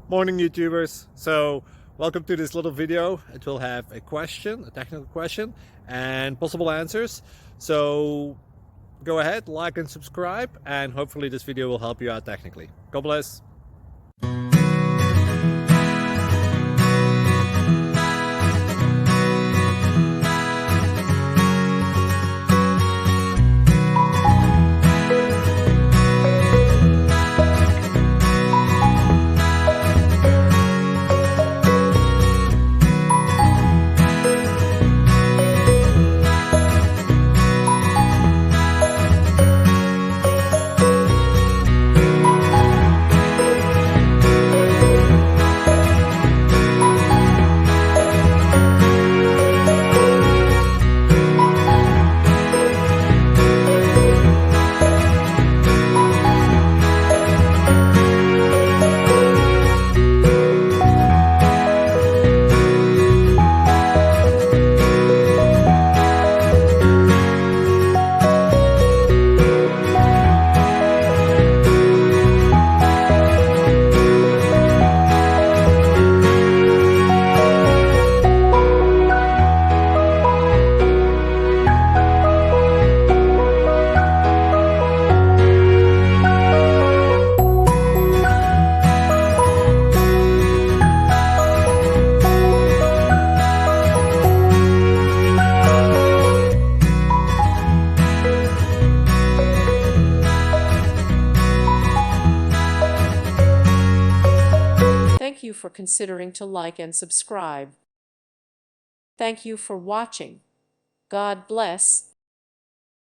Morning YouTubers. So welcome to this little video. It will have a question, a technical question, and possible answers. So go ahead, like and subscribe, and hopefully this video will help you out technically. God bless. Thank you for considering to like and subscribe. Thank you for watching. God bless.